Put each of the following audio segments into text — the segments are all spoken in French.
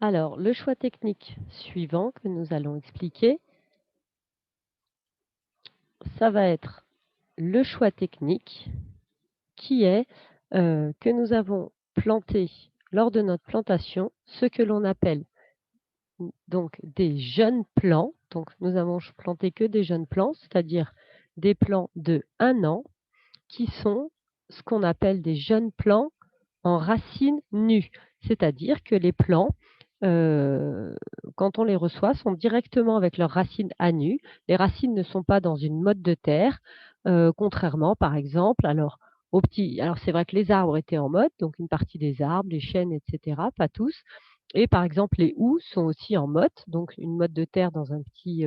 Alors, le choix technique suivant que nous allons expliquer, ça va être le choix technique qui est, que nous avons planté lors de notre plantation ce que l'on appelle donc des jeunes plants. Donc nous avons planté que des jeunes plants, c'est-à-dire des plants de 1 an qui sont ce qu'on appelle des jeunes plants en racines nues. C'est-à-dire que les plants, heu, quand on les reçoit, sont directement avec leurs racines à nu. Les racines ne sont pas dans une motte de terre, contrairement par exemple alors c'est vrai que les arbres étaient en motte, donc une partie des arbres, les chênes et cetera, pas tous et par exemple les houx sont aussi en motte, donc une motte de terre dans un petit,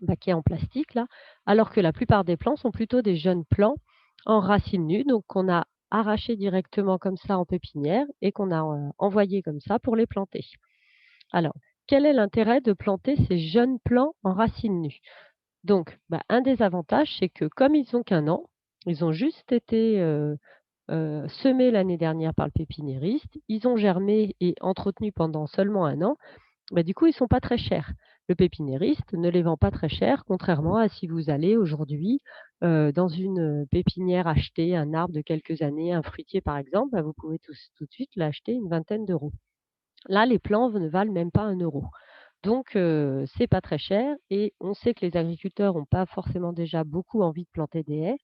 baquet en plastique là, alors que la plupart des plants sont plutôt des jeunes plants en racines nues, donc qu'on a arrachés directement comme ça en pépinière et qu'on a, envoyés comme ça pour les planter. Alors, quel est l'intérêt de planter ces jeunes plants en racines nues? Donc, un des avantages, c'est que comme ils ont qu'1 an, ils ont juste été, semés l'année dernière par le pépiniériste, ils ont germé et entretenus pendant seulement 1 an, du coup, ils sont pas très chers. Le pépiniériste ne les vend pas très cher, contrairement à si vous allez aujourd'hui, dans une, pépinière acheter un arbre de quelques années, un fruitier par exemple, vous pouvez tout de suite l'acheter une vingtaine d'euros. Là, les plants ne valent même pas 1 euro. Donc c'est pas très cher et on sait que les agriculteurs ont pas forcément déjà beaucoup envie de planter des haies.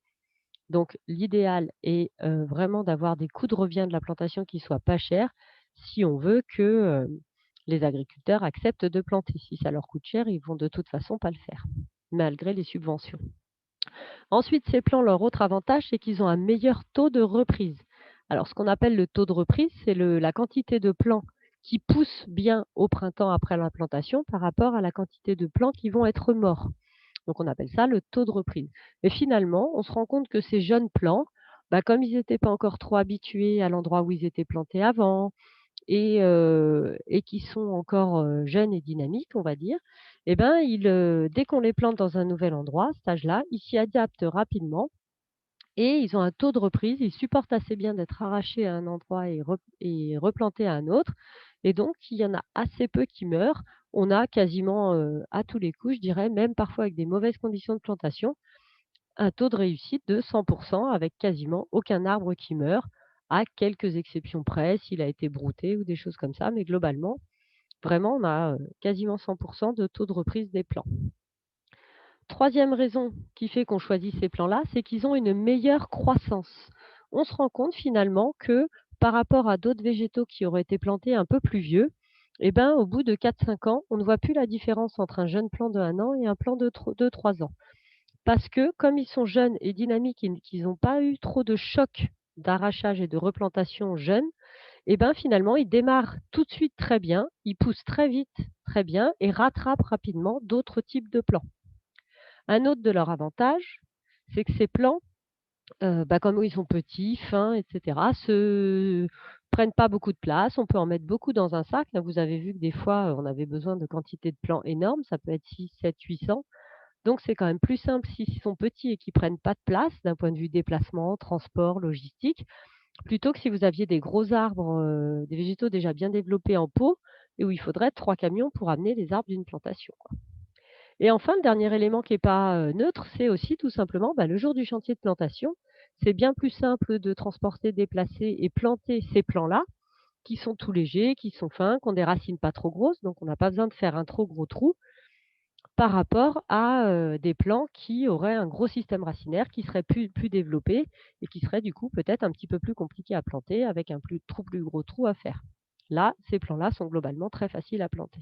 Donc l'idéal est, vraiment d'avoir des coûts de revient de la plantation qui soient pas chers, si on veut que, les agriculteurs acceptent de planter. Si ça leur coûte cher, ils vont de toute façon pas le faire, malgré les subventions. Ensuite, ces plants, leur autre avantage, c'est qu'ils ont un meilleur taux de reprise. Alors ce qu'on appelle le taux de reprise, c'est la quantité de plants qui poussent bien au printemps après la plantation par rapport à la quantité de plants qui vont être morts. Donc on appelle ça le taux de reprise. Et finalement, on se rend compte que ces jeunes plants, comme ils n'étaient pas encore trop habitués à l'endroit où ils étaient plantés avant et qui sont encore, jeunes et dynamiques, on va dire, dès qu'on les plante dans un nouvel endroit, à cet âge-là, ils s'y adaptent rapidement et ils ont un taux de reprise. Ils supportent assez bien d'être arrachés à un endroit et replantés à un autre et donc il y en a assez peu qui meurent. On a quasiment, à tous les coups, je dirais, même parfois avec des mauvaises conditions de plantation, un taux de réussite de 100 avec quasiment aucun arbre qui meurt, à quelques exceptions près, s'il a été brouté ou des choses comme ça, mais globalement, vraiment, on a, quasiment 100 de taux de reprise des plants. Troisième raison qui fait qu'on choisit ces plants-là, c'est qu'ils ont une meilleure croissance. On se rend compte finalement que, par rapport à d'autres végétaux qui auraient été plantés un peu plus vieux, au bout de 4-5 ans, on ne voit plus la différence entre un jeune plant de 1 an et un plant de 3 ans. Parce que comme ils sont jeunes et dynamiques et qu'ils n'ont pas eu trop de chocs d'arrachage et de replantation jeunes, finalement, ils démarrent tout de suite très bien, ils poussent très vite, très bien et rattrapent rapidement d'autres types de plants. Un autre de leurs avantages, c'est que ces plants, comme ils sont petits, fins et cetera, se prennent pas beaucoup de place. On peut en mettre beaucoup dans un sac. Là, vous avez vu que des fois, on avait besoin de quantités de plants énormes, ça peut être 6, 7, 800. Donc c'est quand même plus simple s'ils sont petits et qu'ils prennent pas de place d'un point de vue déplacement, transport, logistique, plutôt que si vous aviez des gros arbres, des végétaux déjà bien développés en pot et où il faudrait 3 camions pour amener les arbres d'une plantation, quoi. Et enfin, le dernier élément qui est pas, neutre, c'est aussi tout simplement, le jour du chantier de plantation, c'est bien plus simple de transporter, déplacer et planter ces plants-là, qui sont tout légers, qui sont fins, qui ont des racines pas trop grosses, donc on n'a pas besoin de faire un trop gros trou par rapport à, des plants qui auraient un gros système racinaire, qui serait plus développé et qui serait du coup peut-être un petit peu plus compliqué à planter avec un plus gros trou à faire. Là, ces plants-là sont globalement très faciles à planter.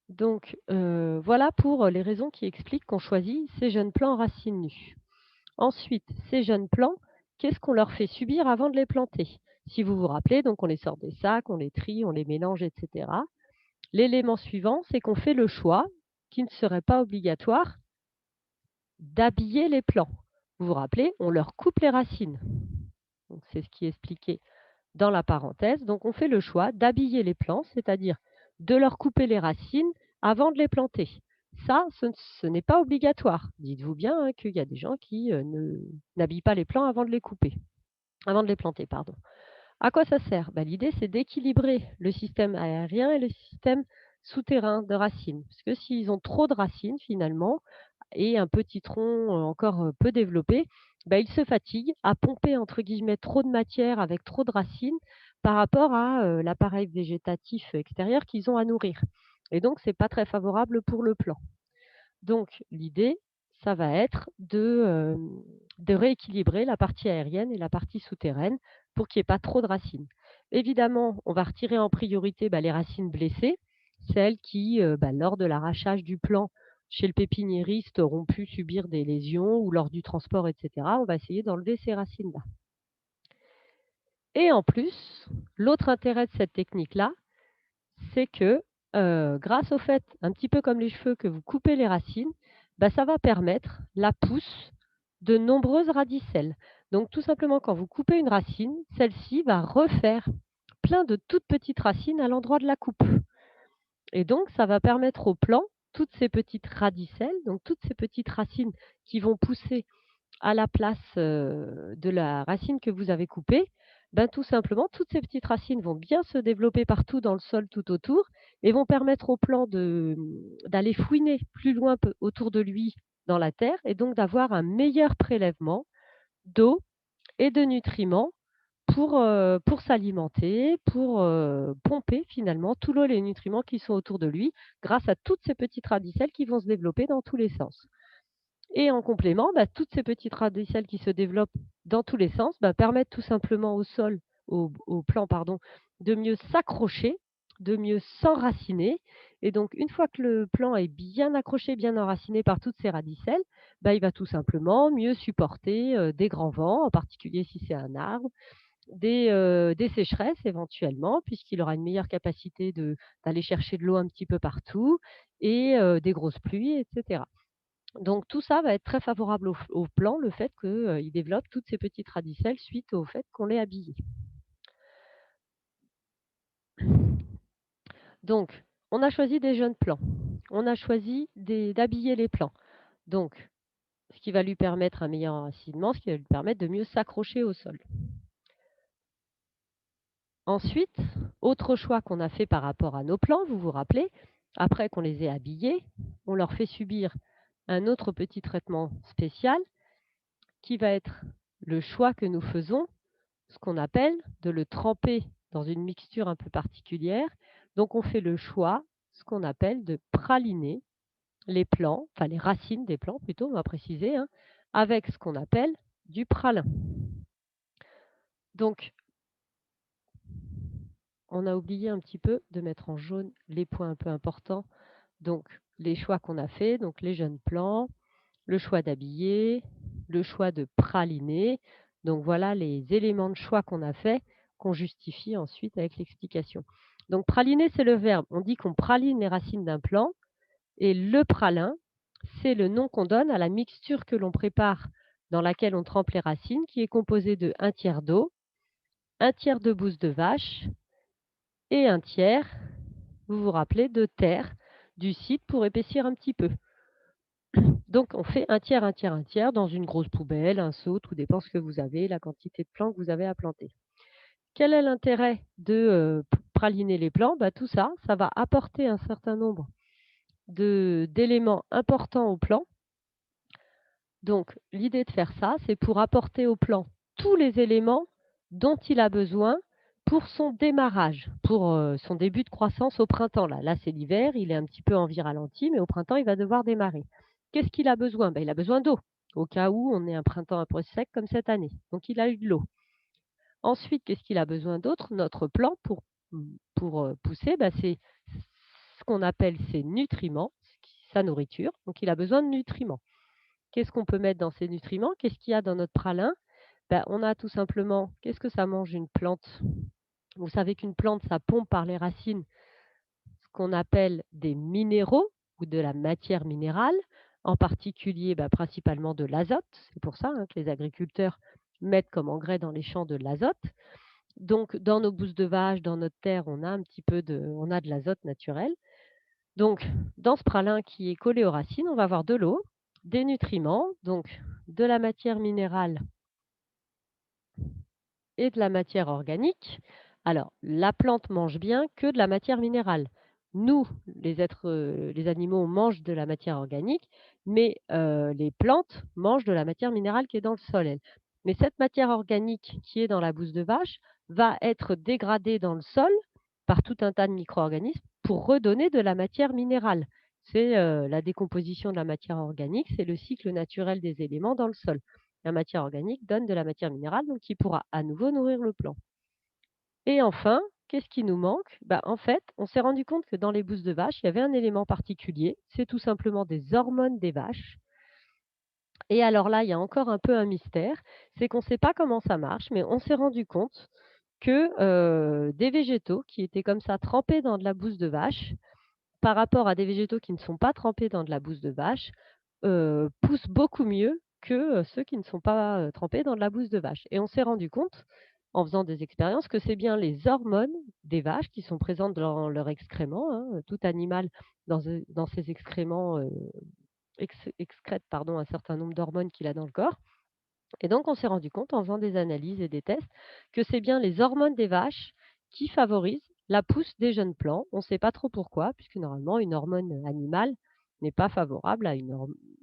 Donc, voilà pour, les raisons qui expliquent qu'on choisit ces jeunes plants en racines nues. Ensuite, ces jeunes plants, qu'est-ce qu'on leur fait subir avant de les planter? Si vous vous rappelez, donc on les sort des sacs, on les trie, on les mélange et cetera. L'élément suivant, c'est qu'on fait le choix, qui ne serait pas obligatoire, d'habiller les plants. Vous vous rappelez, on leur coupe les racines. Donc c'est ce qui est expliqué dans la parenthèse. Donc on fait le choix d'habiller les plants, c'est-à-dire de leur couper les racines avant de les planter. Ça, ce n'est pas obligatoire. Dites-vous bien, qu'il y a des gens qui, n'habillent pas les plants avant de les couper, avant de les planter, pardon. À quoi ça sert? Bah, l'idée, c'est d'équilibrer le système aérien et le système souterrain de racines. Parce que s'ils ont trop de racines finalement et un petit tronc, encore, peu développé, bah, ils se fatiguent à pomper entre guillemets «trop de matière» avec trop de racines par rapport à, l'appareil végétatif extérieur qu'ils ont à nourrir et donc c'est pas très favorable pour le plant. Donc l'idée, ça va être de rééquilibrer la partie aérienne et la partie souterraine pour qu'il y ait pas trop de racines. Évidemment, on va retirer en priorité, bah, les racines blessées, celles qui, bah, lors de l'arrachage du plant chez le pépiniériste auront pu subir des lésions ou lors du transport et cetera. On va essayer d'enlever ces racines-là et en plus, l'autre intérêt de cette technique-là, c'est que, grâce au fait, un petit peu comme les cheveux, que vous coupez les racines, bah, ça va permettre la pousse de nombreuses radicelles. Donc tout simplement, quand vous coupez une racine, celle-ci va refaire plein de toutes petites racines à l'endroit de la coupe et donc ça va permettre au plant, toutes ces petites radicelles, donc toutes ces petites racines qui vont pousser à la place, de la racine que vous avez coupée, ben, tout simplement, toutes ces petites racines vont bien se développer partout dans le sol tout autour et vont permettre au plant d'aller fouiner plus loin autour de lui dans la terre et donc d'avoir un meilleur prélèvement d'eau et de nutriments pour s'alimenter, pour, pomper finalement tout l'eau et les nutriments qui sont autour de lui grâce à toutes ces petites radicelles qui vont se développer dans tous les sens. Et en complément, bah, toutes ces petites radicelles qui se développent dans tous les sens, bah, permettent tout simplement au sol, au plant pardon, de mieux s'accrocher, de mieux s'enraciner et donc une fois que le plant est bien accroché, bien enraciné par toutes ces radicelles, bah, il va tout simplement mieux supporter, des grands vents, en particulier si c'est un arbre, des sécheresses éventuellement, puisqu'il aura une meilleure capacité d'aller chercher de l'eau un petit peu partout et des grosses pluies et cetera. Donc tout ça va être très favorable au plant, le fait qu'il développe toutes ces petites radicelles suite au fait qu'on l'ait habillé. Donc, on a choisi des jeunes plants. On a choisi d'habiller les plants. Donc, ce qui va lui permettre un meilleur enracinement, ce qui va lui permettre de mieux s'accrocher au sol. Ensuite, autre choix qu'on a fait par rapport à nos plants, vous vous rappelez, après qu'on les ait habillés, on leur fait subir un autre petit traitement spécial qui va être le choix que nous faisons, ce qu'on appelle de le tremper dans une mixture un peu particulière. Donc on fait le choix, ce qu'on appelle de praliner les plants, enfin les racines des plants plutôt, on va préciser, hein, avec ce qu'on appelle du pralin. Donc on a oublié un petit peu de mettre en jaune les points un peu importants. Donc les choix qu'on a fait, donc les jeunes plants, le choix d'habiller, le choix de praliner. Donc voilà les éléments de choix qu'on a fait, qu'on justifie ensuite avec l'explication. Donc praliner, c'est le verbe. On dit qu'on praline les racines d'un plant et le pralin, c'est le nom qu'on donne à la mixture que l'on prépare dans laquelle on trempe les racines, qui est composée de 1/3 d'eau, 1/3 de bouse de vache et 1/3, vous vous rappelez, de terre du site pour épaissir un petit peu. Donc on fait 1/3, 1/3, 1/3 dans une grosse poubelle, un seau, tout dépend ce que vous avez, la quantité de plants que vous avez à planter. Quel est l'intérêt de, praliner les plants? Bah, tout ça, ça va apporter un certain nombre d'éléments importants au plant. Donc l'idée de faire ça, c'est pour apporter au plant tous les éléments dont il a besoin pour son démarrage, pour, son début de croissance au printemps là. Là, c'est l'hiver, il est un petit peu en vie ralentie, mais au printemps, il va devoir démarrer. Qu'est-ce qu'il a besoin? Il a besoin d'eau, au cas où on ait un printemps un peu sec comme cette année. Donc il a eu de l'eau. Ensuite, qu'est-ce qu'il a besoin d'autre? Notre plant pour pousser, c'est ce qu'on appelle ses nutriments, sa nourriture. Donc il a besoin de nutriments. Qu'est-ce qu'on peut mettre dans ces nutriments? Qu'est-ce qu'il y a dans notre pralin? On a tout simplement, qu'est-ce que ça mange une plante? Vous savez qu'une plante, ça pompe par les racines ce qu'on appelle des minéraux ou de la matière minérale, en particulier, principalement de l'azote. C'est pour ça, hein, que les agriculteurs mettent comme engrais dans les champs de l'azote. Donc dans nos bousses de vache, dans notre terre, on a de l'azote naturel. Donc dans ce pralin qui est collé aux racines, on va avoir de l'eau, des nutriments, donc de la matière minérale et de la matière organique, alors la plante mange bien que de la matière minérale. Nous, les animaux, on mange de la matière organique, mais les plantes mangent de la matière minérale qui est dans le sol, elles. Mais cette matière organique qui est dans la bouse de vache va être dégradée dans le sol par tout un tas de micro-organismes pour redonner de la matière minérale. C'est, la décomposition de la matière organique, c'est le cycle naturel des éléments dans le sol. La matière organique donne de la matière minérale, donc qui pourra à nouveau nourrir le plant. Et enfin, qu'est-ce qui nous manque? Bah, en fait, on s'est rendu compte que dans les bousses de vache, il y avait un élément particulier, c'est tout simplement des hormones des vaches. Et alors là, il y a encore un peu un mystère, c'est qu'on ne sait pas comment ça marche, mais on s'est rendu compte que, des végétaux qui étaient comme ça trempés dans de la bouse de vache, par rapport à des végétaux qui ne sont pas trempés dans de la bouse de vache, poussent beaucoup mieux que, ceux qui ne sont pas, trempés dans de la bouse de vache. Et on s'est rendu compte, en faisant des expériences, que c'est bien les hormones des vaches qui sont présentes dans leurs excréments, hein, tout animal dans ses excréments, excrète pardon, un certain nombre d'hormones qu'il a dans le corps. Et donc on s'est rendu compte en faisant des analyses et des tests que c'est bien les hormones des vaches qui favorisent la pousse des jeunes plants. On ne sait pas trop pourquoi, puisque normalement une hormone animale n'est pas favorable à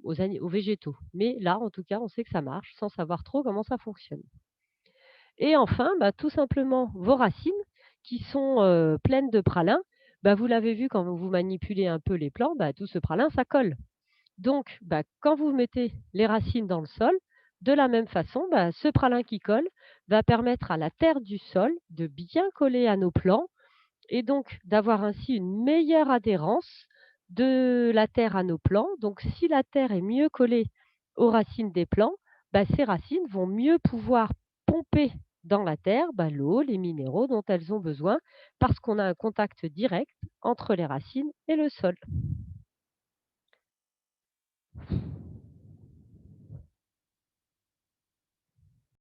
aux végétaux. Mais là, en tout cas, on sait que ça marche sans savoir trop comment ça fonctionne. Et enfin, bah, tout simplement vos racines qui sont, pleines de pralin, bah, vous l'avez vu quand vous manipulez un peu les plants, bah, tout ce pralin, ça colle. Donc, bah, quand vous mettez les racines dans le sol, de la même façon, bah, ce pralin qui colle va permettre à la terre du sol de bien coller à nos plants et donc d'avoir ainsi une meilleure adhérence de la terre à nos plants. Donc, si la terre est mieux collée aux racines des plants, bah, ces racines vont mieux pouvoir pomper dans la terre bah, l'eau, les minéraux dont elles ont besoin parce qu'on a un contact direct entre les racines et le sol.